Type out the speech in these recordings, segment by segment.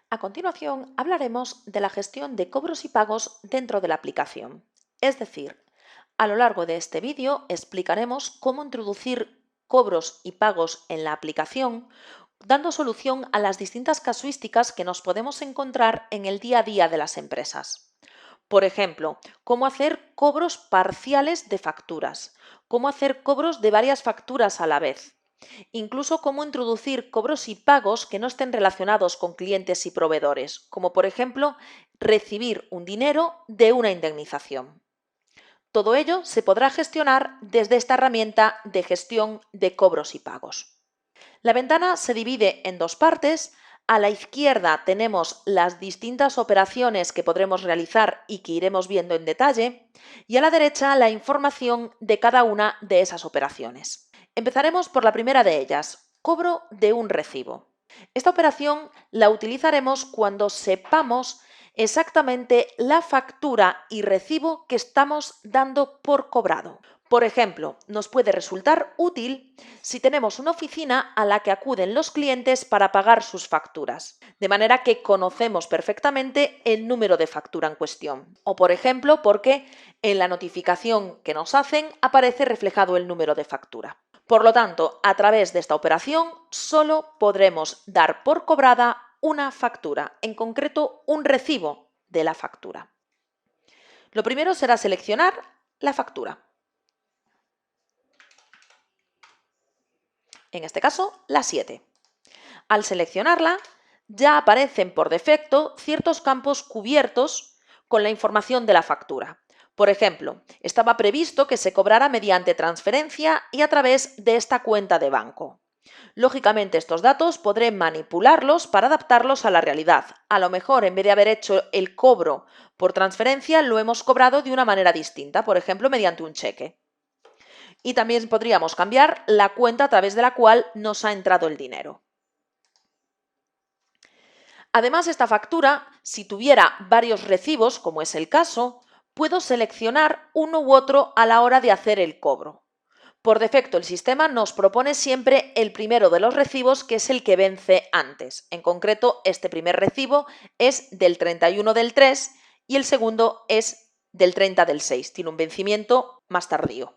A continuación, hablaremos de la gestión de cobros y pagos dentro de la aplicación. Es decir, a lo largo de este vídeo explicaremos cómo introducir cobros y pagos en la aplicación, dando solución a las distintas casuísticas que nos podemos encontrar en el día a día de las empresas. Por ejemplo, cómo hacer cobros parciales de facturas, cómo hacer cobros de varias facturas a la vez, incluso cómo introducir cobros y pagos que no estén relacionados con clientes y proveedores, como por ejemplo recibir un dinero de una indemnización. Todo ello se podrá gestionar desde esta herramienta de gestión de cobros y pagos. La ventana se divide en dos partes. A la izquierda tenemos las distintas operaciones que podremos realizar y que iremos viendo en detalle, y a la derecha la información de cada una de esas operaciones. Empezaremos por la primera de ellas, cobro de un recibo. Esta operación la utilizaremos cuando sepamos exactamente la factura y recibo que estamos dando por cobrado. Por ejemplo, nos puede resultar útil si tenemos una oficina a la que acuden los clientes para pagar sus facturas, de manera que conocemos perfectamente el número de factura en cuestión. O, por ejemplo, porque en la notificación que nos hacen aparece reflejado el número de factura. Por lo tanto, a través de esta operación solo podremos dar por cobrada una factura, en concreto un recibo de la factura. Lo primero será seleccionar la factura. En este caso, la 7. Al seleccionarla, ya aparecen por defecto ciertos campos cubiertos con la información de la factura. Por ejemplo, estaba previsto que se cobrara mediante transferencia y a través de esta cuenta de banco. Lógicamente, estos datos podré manipularlos para adaptarlos a la realidad. A lo mejor, en vez de haber hecho el cobro por transferencia, lo hemos cobrado de una manera distinta, por ejemplo, mediante un cheque. Y también podríamos cambiar la cuenta a través de la cual nos ha entrado el dinero. Además, esta factura, si tuviera varios recibos, como es el caso, puedo seleccionar uno u otro a la hora de hacer el cobro. Por defecto, el sistema nos propone siempre el primero de los recibos, que es el que vence antes. En concreto, este primer recibo es del 31 del 3 y el segundo es del 30 del 6. Tiene un vencimiento más tardío.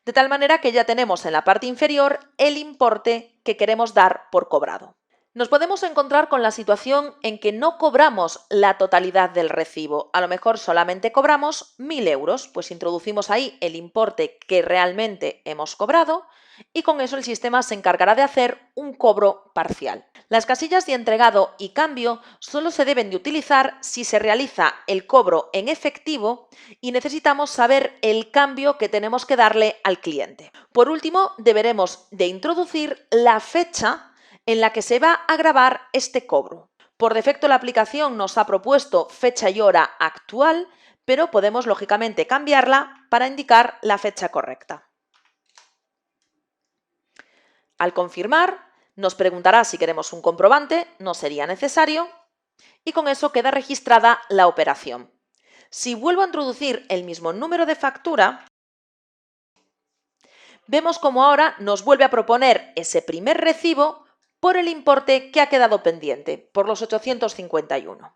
De tal manera que ya tenemos en la parte inferior el importe que queremos dar por cobrado. Nos podemos encontrar con la situación en que no cobramos la totalidad del recibo. A lo mejor solamente cobramos 1.000 euros, pues introducimos ahí el importe que realmente hemos cobrado y con eso el sistema se encargará de hacer un cobro parcial. Las casillas de entregado y cambio solo se deben de utilizar si se realiza el cobro en efectivo y necesitamos saber el cambio que tenemos que darle al cliente. Por último, deberemos de introducir la fecha en la que se va a grabar este cobro. Por defecto, la aplicación nos ha propuesto fecha y hora actual, pero podemos lógicamente cambiarla para indicar la fecha correcta. Al confirmar, nos preguntará si queremos un comprobante, no sería necesario, y con eso queda registrada la operación. Si vuelvo a introducir el mismo número de factura, vemos como ahora nos vuelve a proponer ese primer recibo por el importe que ha quedado pendiente, por los 851.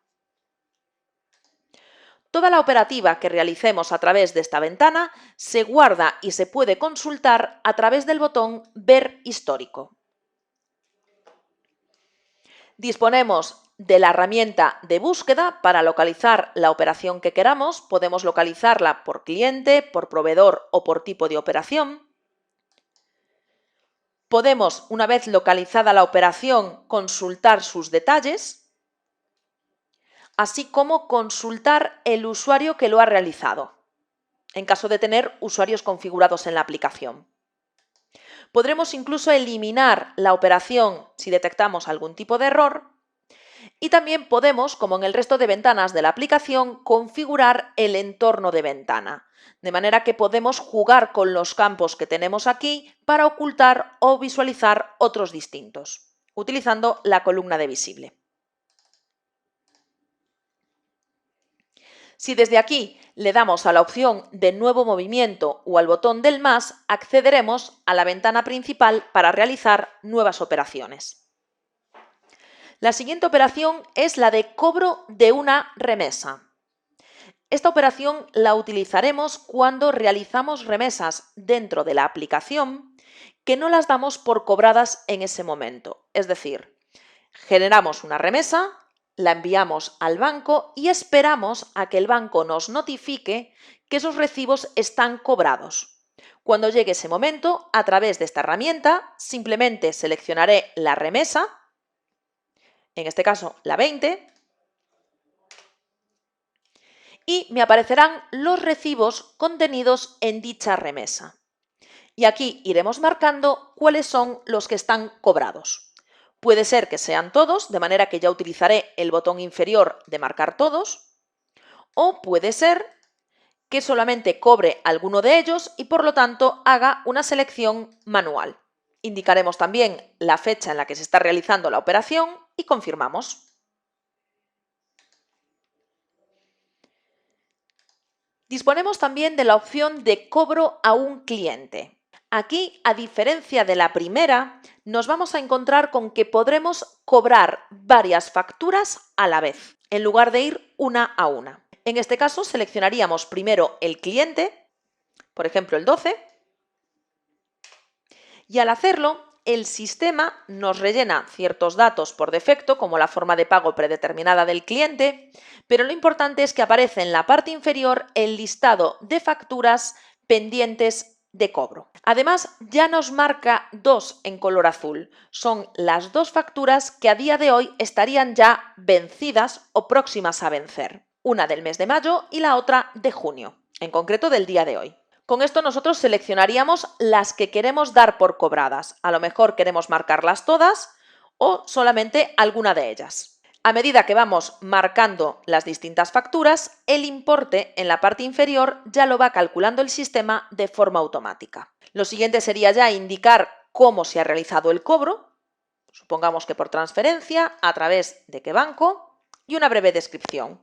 Toda la operativa que realicemos a través de esta ventana se guarda y se puede consultar a través del botón Ver histórico. Disponemos de la herramienta de búsqueda para localizar la operación que queramos. Podemos localizarla por cliente, por proveedor o por tipo de operación. Podemos, una vez localizada la operación, consultar sus detalles, así como consultar el usuario que lo ha realizado, en caso de tener usuarios configurados en la aplicación. Podremos incluso eliminar la operación si detectamos algún tipo de error y también podemos, como en el resto de ventanas de la aplicación, configurar el entorno de ventana, de manera que podemos jugar con los campos que tenemos aquí para ocultar o visualizar otros distintos, utilizando la columna de visible. Si desde aquí le damos a la opción de nuevo movimiento o al botón del más, accederemos a la ventana principal para realizar nuevas operaciones. La siguiente operación es la de cobro de una remesa. Esta operación la utilizaremos cuando realizamos remesas dentro de la aplicación que no las damos por cobradas en ese momento. Es decir, generamos una remesa, la enviamos al banco y esperamos a que el banco nos notifique que esos recibos están cobrados. Cuando llegue ese momento, a través de esta herramienta, simplemente seleccionaré la remesa, en este caso la 20, y me aparecerán los recibos contenidos en dicha remesa. Y aquí iremos marcando cuáles son los que están cobrados. Puede ser que sean todos, de manera que ya utilizaré el botón inferior de marcar todos, o puede ser que solamente cobre alguno de ellos y por lo tanto haga una selección manual. Indicaremos también la fecha en la que se está realizando la operación y confirmamos. Disponemos también de la opción de cobro a un cliente. Aquí, a diferencia de la primera, nos vamos a encontrar con que podremos cobrar varias facturas a la vez, en lugar de ir una a una. En este caso, seleccionaríamos primero el cliente, por ejemplo el 12, y al hacerlo, el sistema nos rellena ciertos datos por defecto, como la forma de pago predeterminada del cliente, pero lo importante es que aparece en la parte inferior el listado de facturas pendientes de cobro. Además, ya nos marca dos en color azul. Son las dos facturas que a día de hoy estarían ya vencidas o próximas a vencer. Una del mes de mayo y la otra de junio, en concreto del día de hoy. Con esto nosotros seleccionaríamos las que queremos dar por cobradas. A lo mejor queremos marcarlas todas o solamente alguna de ellas. A medida que vamos marcando las distintas facturas, el importe en la parte inferior ya lo va calculando el sistema de forma automática. Lo siguiente sería ya indicar cómo se ha realizado el cobro. Supongamos que por transferencia, a través de qué banco y una breve descripción.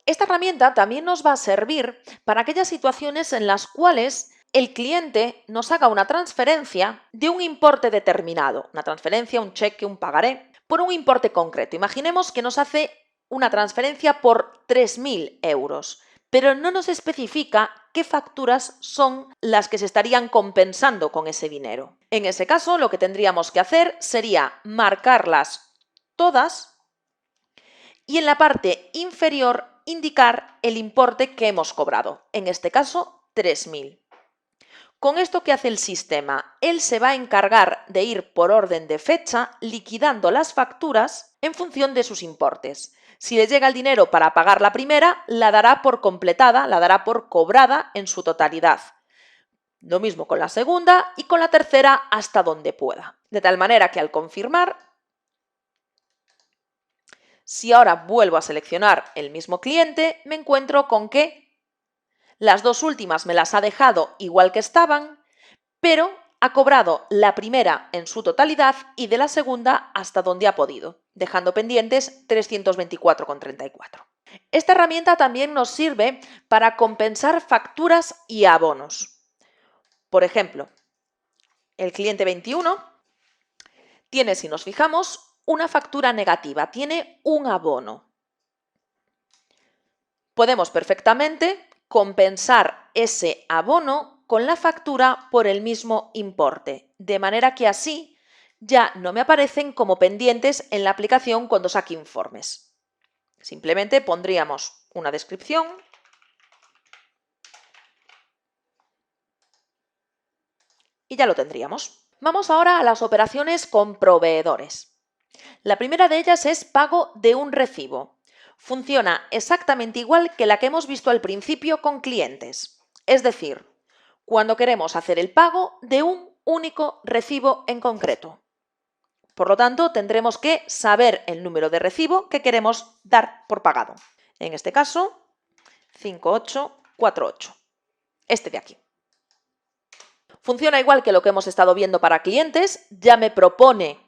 Esta herramienta también nos va a servir para aquellas situaciones en las cuales el cliente nos haga una transferencia de un importe determinado, una transferencia, un cheque, un pagaré, por un importe concreto. Imaginemos que nos hace una transferencia por 3.000 euros, pero no nos especifica qué facturas son las que se estarían compensando con ese dinero. En ese caso, lo que tendríamos que hacer sería marcarlas todas y en la parte inferior indicar el importe que hemos cobrado, en este caso 3.000. Con esto, ¿qué hace el sistema? Él se va a encargar de ir por orden de fecha liquidando las facturas en función de sus importes. Si le llega el dinero para pagar la primera, la dará por completada, la dará por cobrada en su totalidad. Lo mismo con la segunda y con la tercera hasta donde pueda. De tal manera que al confirmar, si ahora vuelvo a seleccionar el mismo cliente, me encuentro con que las dos últimas me las ha dejado igual que estaban, pero ha cobrado la primera en su totalidad y de la segunda hasta donde ha podido, dejando pendientes 324,34. Esta herramienta también nos sirve para compensar facturas y abonos. Por ejemplo, el cliente 21 tiene, si nos fijamos, una factura negativa, tiene un abono. Podemos perfectamente compensar ese abono con la factura por el mismo importe, de manera que así ya no me aparecen como pendientes en la aplicación cuando saque informes. Simplemente pondríamos una descripción y ya lo tendríamos. Vamos ahora a las operaciones con proveedores. La primera de ellas es pago de un recibo. Funciona exactamente igual que la que hemos visto al principio con clientes. Es decir, cuando queremos hacer el pago de un único recibo en concreto. Por lo tanto, tendremos que saber el número de recibo que queremos dar por pagado. En este caso, 5848. Este de aquí. Funciona igual que lo que hemos estado viendo para clientes. Ya me propone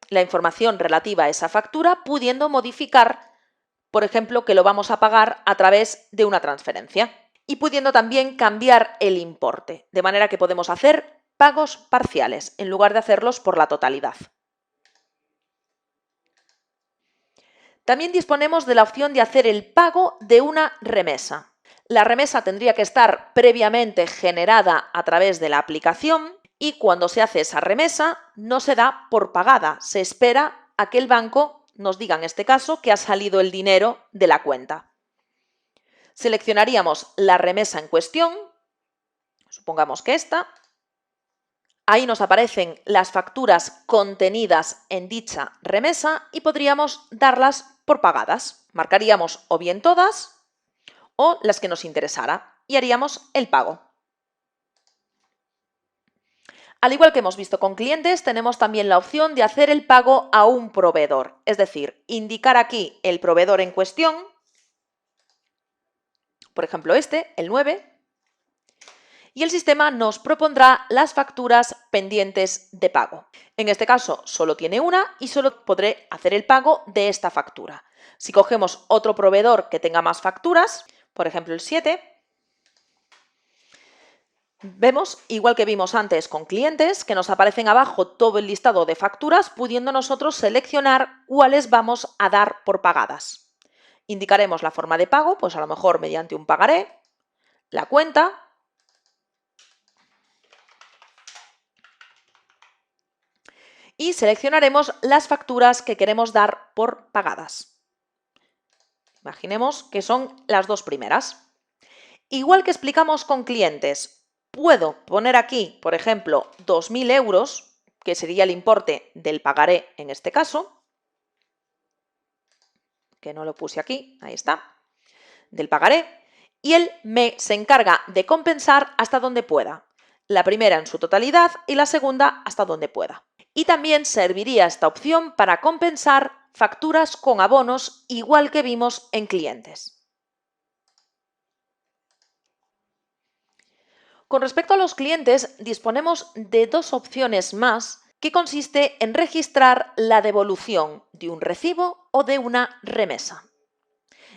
la información relativa a esa factura, pudiendo modificar, por ejemplo, que lo vamos a pagar a través de una transferencia. y pudiendo también cambiar el importe, de manera que podemos hacer pagos parciales en lugar de hacerlos por la totalidad. También disponemos de la opción de hacer el pago de una remesa. La remesa tendría que estar previamente generada a través de la aplicación y cuando se hace esa remesa no se da por pagada, se espera a que el banco nos diga en este caso que ha salido el dinero de la cuenta. Seleccionaríamos la remesa en cuestión, supongamos que esta. Ahí nos aparecen las facturas contenidas en dicha remesa y podríamos darlas por pagadas. Marcaríamos o bien todas o las que nos interesara y haríamos el pago. Al igual que hemos visto con clientes, tenemos también la opción de hacer el pago a un proveedor, es decir, indicar aquí el proveedor en cuestión, por ejemplo este, el 9, y el sistema nos propondrá las facturas pendientes de pago. En este caso solo tiene una y solo podré hacer el pago de esta factura. Si cogemos otro proveedor que tenga más facturas, por ejemplo el 7, vemos, igual que vimos antes con clientes, que nos aparecen abajo todo el listado de facturas, pudiendo nosotros seleccionar cuáles vamos a dar por pagadas. Indicaremos la forma de pago, pues a lo mejor mediante un pagaré, la cuenta, y seleccionaremos las facturas que queremos dar por pagadas. Imaginemos que son las dos primeras. Igual que explicamos con clientes, puedo poner aquí, por ejemplo, 2.000 euros, que sería el importe del pagaré en este caso, que no lo puse aquí, ahí está, del pagaré, y él se encarga de compensar hasta donde pueda. La primera en su totalidad y la segunda hasta donde pueda. Y también serviría esta opción para compensar facturas con abonos, igual que vimos en clientes. Con respecto a los clientes, disponemos de dos opciones más, que consiste en registrar la devolución de un recibo o de una remesa.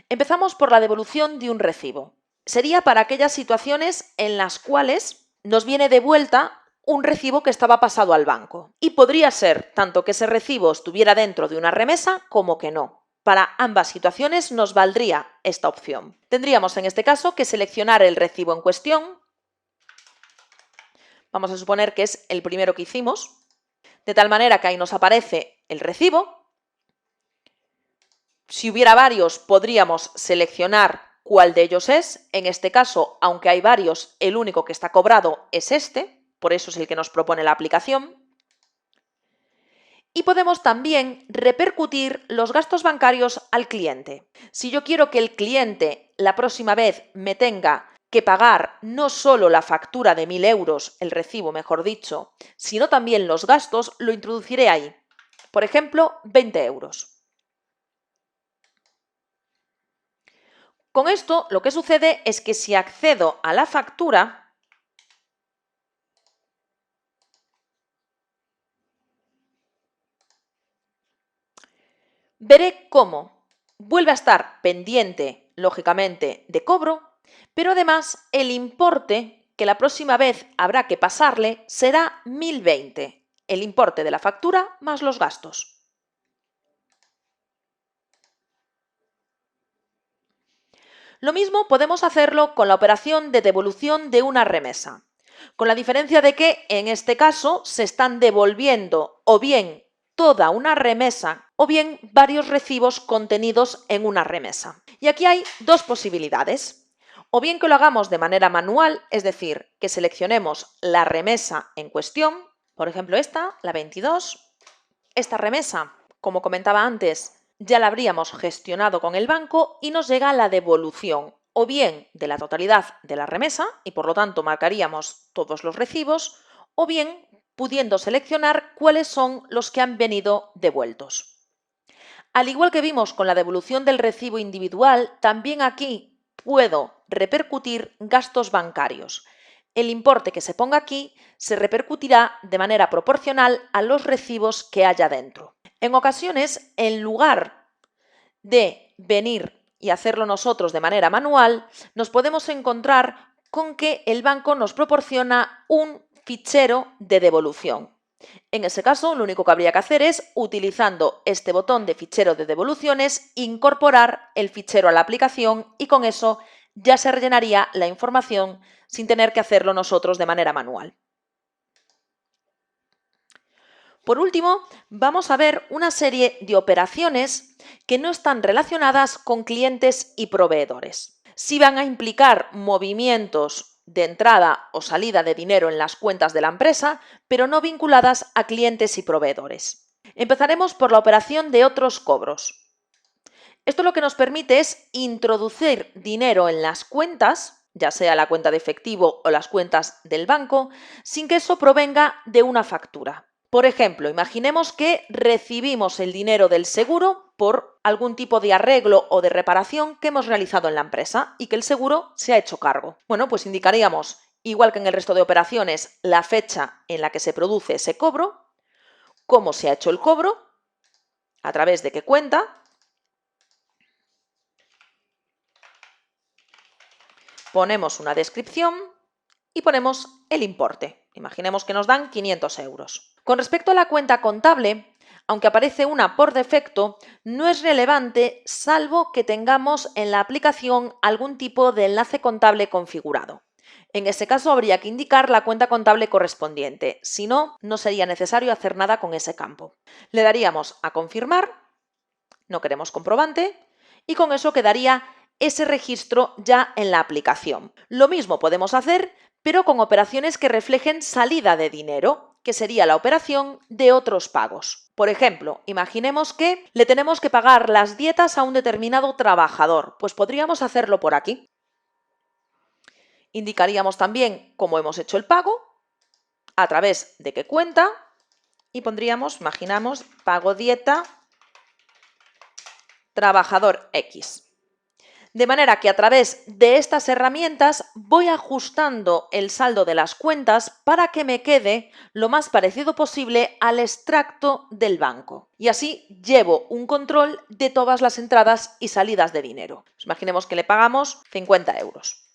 Empezamos por la devolución de un recibo. Sería para aquellas situaciones en las cuales nos viene de vuelta un recibo que estaba pasado al banco. Y podría ser tanto que ese recibo estuviera dentro de una remesa como que no. Para ambas situaciones nos valdría esta opción. Tendríamos en este caso que seleccionar el recibo en cuestión. Vamos a suponer que es el primero que hicimos, de tal manera que ahí nos aparece el recibo. Si hubiera varios, podríamos seleccionar cuál de ellos es. En este caso, aunque hay varios, el único que está cobrado es este. Por eso es el que nos propone la aplicación. Y podemos también repercutir los gastos bancarios al cliente. Si yo quiero que el cliente la próxima vez me tenga que pagar no solo la factura de 1.000 euros, el recibo mejor dicho, sino también los gastos, lo introduciré ahí. Por ejemplo, 20 euros. Con esto lo que sucede es que si accedo a la factura, veré cómo vuelve a estar pendiente, lógicamente, de cobro, pero además el importe que la próxima vez habrá que pasarle será 1.020, el importe de la factura más los gastos. Lo mismo podemos hacerlo con la operación de devolución de una remesa, con la diferencia de que en este caso se están devolviendo o bien toda una remesa o bien varios recibos contenidos en una remesa. Y aquí hay dos posibilidades. O bien que lo hagamos de manera manual, es decir, que seleccionemos la remesa en cuestión, por ejemplo esta, la 22. Esta remesa, como comentaba antes, ya la habríamos gestionado con el banco y nos llega la devolución o bien de la totalidad de la remesa y por lo tanto marcaríamos todos los recibos o bien pudiendo seleccionar cuáles son los que han venido devueltos. Al igual que vimos con la devolución del recibo individual, también aquí puedo repercutir gastos bancarios. El importe que se ponga aquí se repercutirá de manera proporcional a los recibos que haya dentro. En ocasiones, en lugar de venir y hacerlo nosotros de manera manual, nos podemos encontrar con que el banco nos proporciona un fichero de devolución. En ese caso, lo único que habría que hacer es, utilizando este botón de fichero de devoluciones, incorporar el fichero a la aplicación y con eso ya se rellenaría la información sin tener que hacerlo nosotros de manera manual. Por último, vamos a ver una serie de operaciones que no están relacionadas con clientes y proveedores. Sí van a implicar movimientos de entrada o salida de dinero en las cuentas de la empresa, pero no vinculadas a clientes y proveedores. Empezaremos por la operación de otros cobros. Esto lo que nos permite es introducir dinero en las cuentas, ya sea la cuenta de efectivo o las cuentas del banco, sin que eso provenga de una factura. Por ejemplo, imaginemos que recibimos el dinero del seguro por algún tipo de arreglo o de reparación que hemos realizado en la empresa y que el seguro se ha hecho cargo. Bueno, pues indicaríamos, igual que en el resto de operaciones, la fecha en la que se produce ese cobro, cómo se ha hecho el cobro, a través de qué cuenta, ponemos una descripción y ponemos el importe. Imaginemos que nos dan 500 euros. Con respecto a la cuenta contable, aunque aparece una por defecto, no es relevante salvo que tengamos en la aplicación algún tipo de enlace contable configurado. En ese caso habría que indicar la cuenta contable correspondiente, si no, no sería necesario hacer nada con ese campo. Le daríamos a confirmar, no queremos comprobante, y con eso quedaría ese registro ya en la aplicación. Lo mismo podemos hacer, pero con operaciones que reflejen salida de dinero, que sería la operación de otros pagos. Por ejemplo, imaginemos que le tenemos que pagar las dietas a un determinado trabajador, pues podríamos hacerlo por aquí. Indicaríamos también cómo hemos hecho el pago, a través de qué cuenta, y pondríamos, imaginamos, pago dieta trabajador X. De manera que a través de estas herramientas voy ajustando el saldo de las cuentas para que me quede lo más parecido posible al extracto del banco. Y así llevo un control de todas las entradas y salidas de dinero. Imaginemos que le pagamos 50 euros.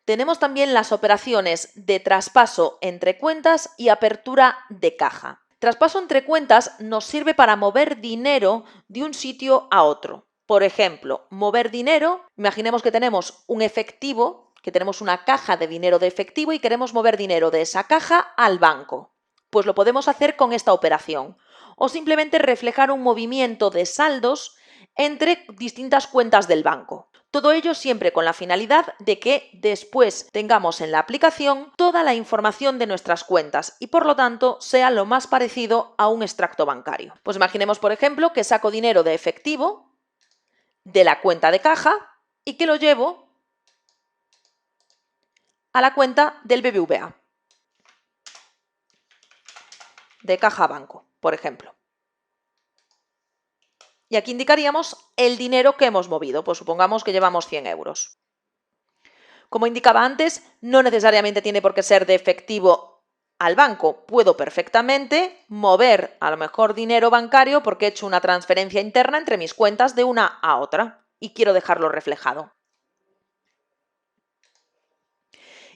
Tenemos también las operaciones de traspaso entre cuentas y apertura de caja. Traspaso entre cuentas nos sirve para mover dinero de un sitio a otro. Por ejemplo, mover dinero, imaginemos que tenemos un efectivo, que tenemos una caja de dinero de efectivo y queremos mover dinero de esa caja al banco. Pues lo podemos hacer con esta operación. O simplemente reflejar un movimiento de saldos entre distintas cuentas del banco. Todo ello siempre con la finalidad de que después tengamos en la aplicación toda la información de nuestras cuentas y por lo tanto sea lo más parecido a un extracto bancario. Pues imaginemos, por ejemplo, que saco dinero de efectivo de la cuenta de caja y que lo llevo a la cuenta del BBVA, de caja banco, por ejemplo. Y aquí indicaríamos el dinero que hemos movido, pues supongamos que llevamos 100 euros. Como indicaba antes, no necesariamente tiene por qué ser de efectivo al banco. Puedo perfectamente mover a lo mejor dinero bancario porque he hecho una transferencia interna entre mis cuentas de una a otra y quiero dejarlo reflejado.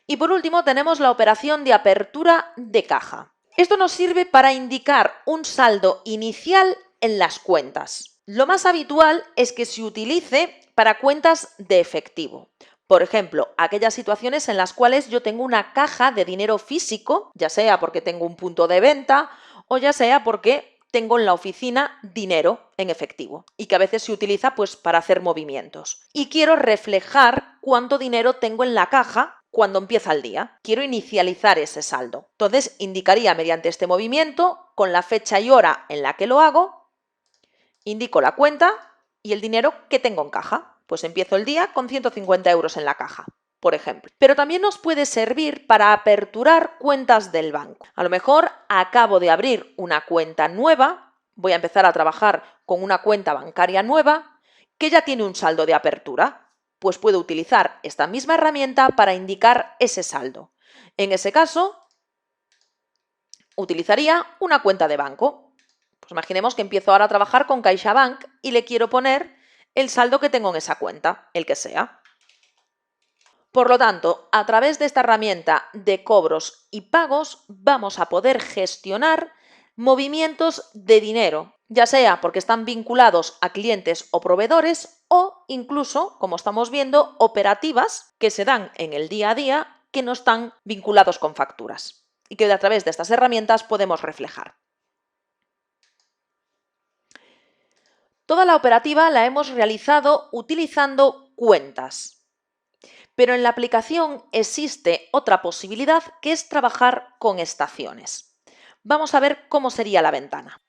Y por último tenemos la operación de apertura de caja. Esto nos sirve para indicar un saldo inicial en las cuentas. Lo más habitual es que se utilice para cuentas de efectivo. Por ejemplo, aquellas situaciones en las cuales yo tengo una caja de dinero físico, ya sea porque tengo un punto de venta o ya sea porque tengo en la oficina dinero en efectivo y que a veces se utiliza pues para hacer movimientos. Y quiero reflejar cuánto dinero tengo en la caja cuando empieza el día. Quiero inicializar ese saldo. Entonces indicaría mediante este movimiento, con la fecha y hora en la que lo hago, indico la cuenta y el dinero que tengo en caja. Pues empiezo el día con 150 euros en la caja, por ejemplo. Pero también nos puede servir para aperturar cuentas del banco. A lo mejor acabo de abrir una cuenta nueva, voy a empezar a trabajar con una cuenta bancaria nueva que ya tiene un saldo de apertura. Pues puedo utilizar esta misma herramienta para indicar ese saldo. En ese caso, utilizaría una cuenta de banco. Pues imaginemos que empiezo ahora a trabajar con CaixaBank y le quiero poner el saldo que tengo en esa cuenta, el que sea. Por lo tanto, a través de esta herramienta de cobros y pagos vamos a poder gestionar movimientos de dinero, ya sea porque están vinculados a clientes o proveedores o incluso, como estamos viendo, operativas que se dan en el día a día que no están vinculados con facturas y que a través de estas herramientas podemos reflejar. Toda la operativa la hemos realizado utilizando cuentas. Pero en la aplicación existe otra posibilidad que es trabajar con estaciones. Vamos a ver cómo sería la ventana.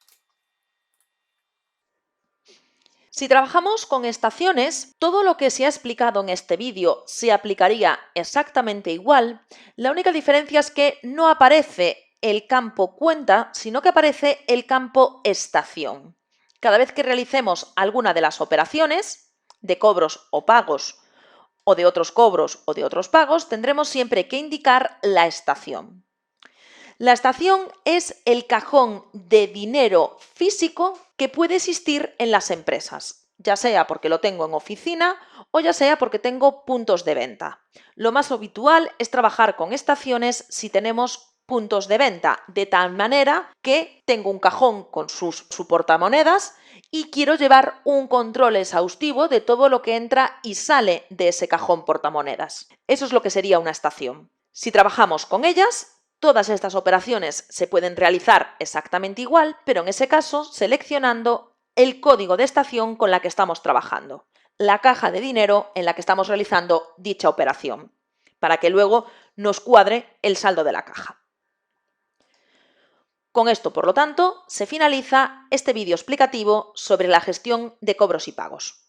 Si trabajamos con estaciones, todo lo que se ha explicado en este vídeo se aplicaría exactamente igual. La única diferencia es que no aparece el campo cuenta, sino que aparece el campo estación. Cada vez que realicemos alguna de las operaciones de cobros o pagos o de otros cobros o de otros pagos, tendremos siempre que indicar la estación. La estación es el cajón de dinero físico que puede existir en las empresas, ya sea porque lo tengo en oficina o ya sea porque tengo puntos de venta. Lo más habitual es trabajar con estaciones si tenemos puntos de venta, de tal manera que tengo un cajón con su portamonedas y quiero llevar un control exhaustivo de todo lo que entra y sale de ese cajón portamonedas. Eso es lo que sería una estación. Si trabajamos con ellas, todas estas operaciones se pueden realizar exactamente igual, pero en ese caso seleccionando el código de estación con la que estamos trabajando, la caja de dinero en la que estamos realizando dicha operación, para que luego nos cuadre el saldo de la caja. Con esto, por lo tanto, se finaliza este vídeo explicativo sobre la gestión de cobros y pagos.